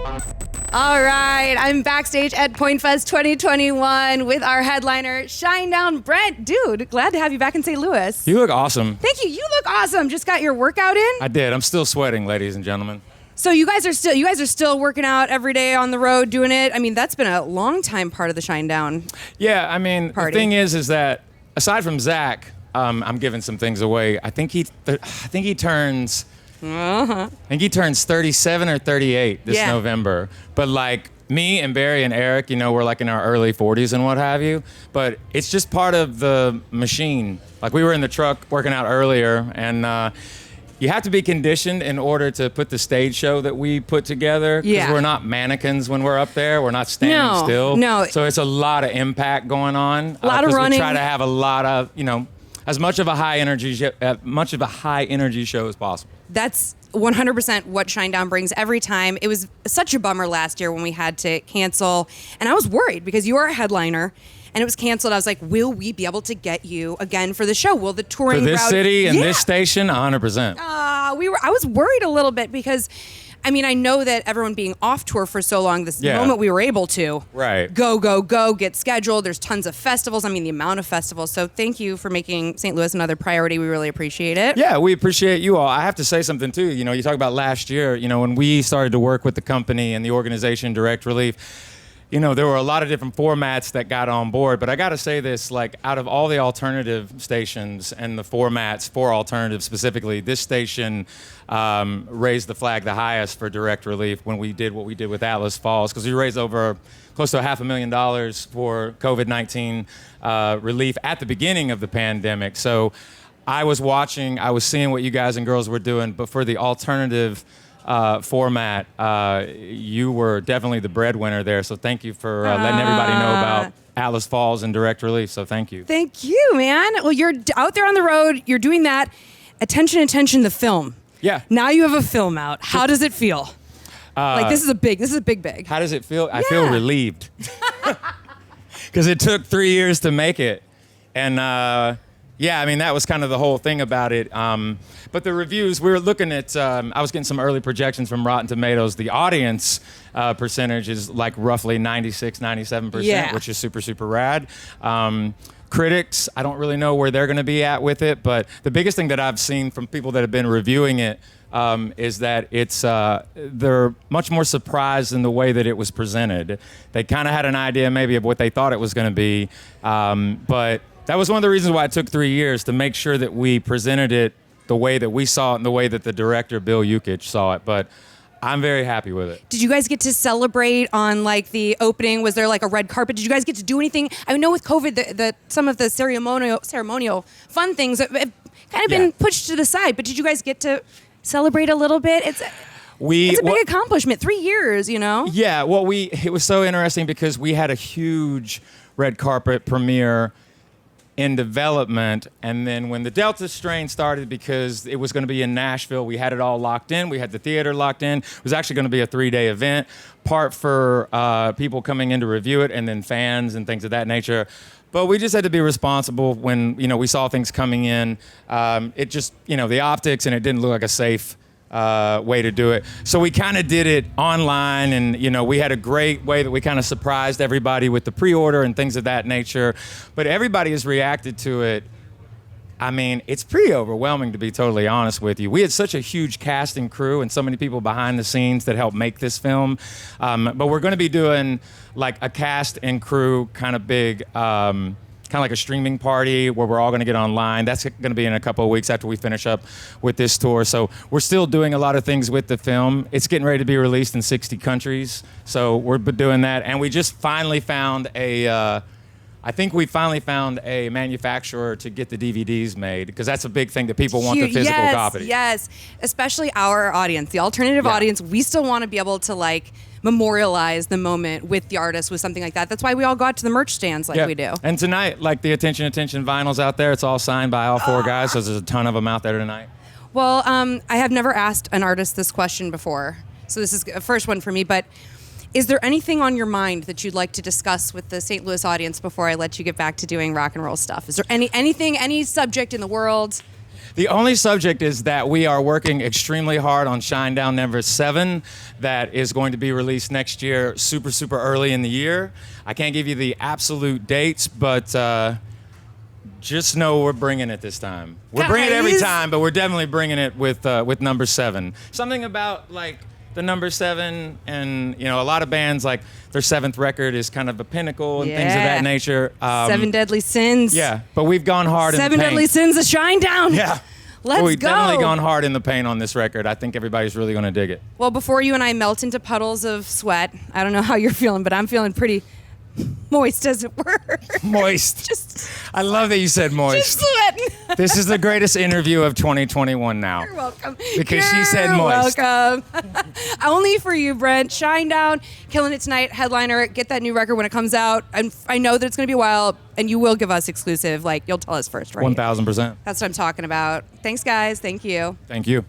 All right, I'm backstage at Pointfest 2021 with our headliner, SHINEDOwn Brent. Dude, glad to have you back in St. Louis. You look awesome. Thank you. You look awesome. Just got your workout in? I did. I'm still sweating, ladies and gentlemen. So you guys are still working out every day on the road doing it. I mean, that's been a long time part of the SHINEDOWN. Yeah, I mean, party. The thing is that aside from Zach, I'm giving some things away. I think he turns. I think he turns 37 or 38 this November. But like me and Barry and Eric, we're like in our early 40s and what have you. But it's just part of the machine. Like we were in the truck working out earlier, and you have to be conditioned in order to put the stage show that we put together. Because we're not mannequins when we're up there. We're not standing still. No. So it's a lot of impact going on. A lot of running. We try to have a lot of, as much of a high energy show as possible. That's 100% what SHINEDOWN brings every time. It was such a bummer last year when we had to cancel. And I was worried because you are a headliner and it was canceled. I was like, will we be able to get you again for the show? Will the touring for this crowd... city and this station? 100%. I was worried a little bit because, I mean, I know that everyone being off tour for so long, this moment we were able to go, get scheduled. There's tons of festivals. I mean, the amount of festivals. So thank you for making St. Louis another priority. We really appreciate it. Yeah, we appreciate you all. I have to say something too. You talk about last year, when we started to work with the company and the organization Direct Relief, there were a lot of different formats that got on board, but I got to say this, like out of all the alternative stations and the formats for alternative specifically, this station raised the flag the highest for Direct Relief when we did what we did with Atlas Falls, because we raised over close to $500,000 for COVID-19 relief at the beginning of the pandemic. So I was seeing what you guys and girls were doing, but for the alternative format, you were definitely the breadwinner there. So thank you for letting everybody know about Atlas Falls and Direct Relief. So thank you. Thank you, man. Well, you're out there on the road. You're doing that. Attention, the film. Yeah. Now you have a film out. How does it feel? This is a big. How does it feel? I feel relieved. Because it took 3 years to make it. And that was kind of the whole thing about it. But the reviews, we were looking at, I was getting some early projections from Rotten Tomatoes. The audience percentage is like roughly 96, 97%, which is super, super rad. Critics, I don't really know where they're going to be at with it, but the biggest thing that I've seen from people that have been reviewing it is that they're much more surprised in the way that it was presented. They kind of had an idea maybe of what they thought it was going to be, but that was one of the reasons why it took 3 years, to make sure that we presented it the way that we saw it and the way that the director, Bill Yukich, saw it. But I'm very happy with it. Did you guys get to celebrate on like the opening? Was there like a red carpet? Did you guys get to do anything? I know with COVID, some of the ceremonial fun things have kind of been pushed to the side, but did you guys get to celebrate a little bit? It's a big accomplishment, 3 years, Yeah, well, it was so interesting because we had a huge red carpet premiere in development, and then when the Delta strain started, because it was going to be in Nashville, we had it all locked in. We had the theater locked in. It was actually going to be a 3-day event, part for people coming in to review it, and then fans and things of that nature. But we just had to be responsible when we saw things coming in. It just the optics, and it didn't look like a safe way to do it. So we kind of did it online, and we had a great way that we kind of surprised everybody with the pre-order and things of that nature. But everybody has reacted to it. I mean, it's pretty overwhelming, to be totally honest with you. We had such a huge cast and crew and so many people behind the scenes that helped make this film. But we're going to be doing like a cast and crew kind of big kind of like a streaming party where we're all going to get online. That's going to be in a couple of weeks after we finish up with this tour. So we're still doing a lot of things with the film. It's getting ready to be released in 60 countries. So we're doing that. And we just finally found I think we finally found a manufacturer to get the DVDs made, because that's a big thing that people want, the physical copy. Yes, especially our audience, the alternative audience. We still want to be able to like memorialize the moment with the artist with something like that. That's why we all go out to the merch stands like we do. And tonight, like the Attention vinyls out there, it's all signed by all four guys, so there's a ton of them out there tonight. Well, I have never asked an artist this question before, so this is a first one for me, but is there anything on your mind that you'd like to discuss with the St. Louis audience before I let you get back to doing rock and roll stuff? Is there any subject in the world? The only subject is that we are working extremely hard on Shinedown number 7 that is going to be released next year, super, super early in the year. I can't give you the absolute dates, but just know we're bringing it this time. We're bringing it every time, but we're definitely bringing it with number 7. Something about like the number 7, and a lot of bands like their 7th record is kind of a pinnacle and things of that nature. 7 Deadly Sins. Yeah, but we've gone hard in the paint. 7 Deadly Sins of Shinedown. Yeah. Let's We've go. definitely gone hard in the paint on this record. I think everybody's really going to dig it. Well, before you and I melt into puddles of sweat, I don't know how you're feeling, but I'm feeling pretty moist, as it were. Moist. I love that you said moist. Just sweating. This is the greatest interview of 2021 now. You're welcome. Because she said moist. Welcome. Only for you, Brent. Shinedown, killing it tonight. Headliner. Get that new record when it comes out. And I know that it's going to be a while, and you will give us exclusive. Like, you'll tell us first, right? 1,000%. That's what I'm talking about. Thanks, guys. Thank you. Thank you.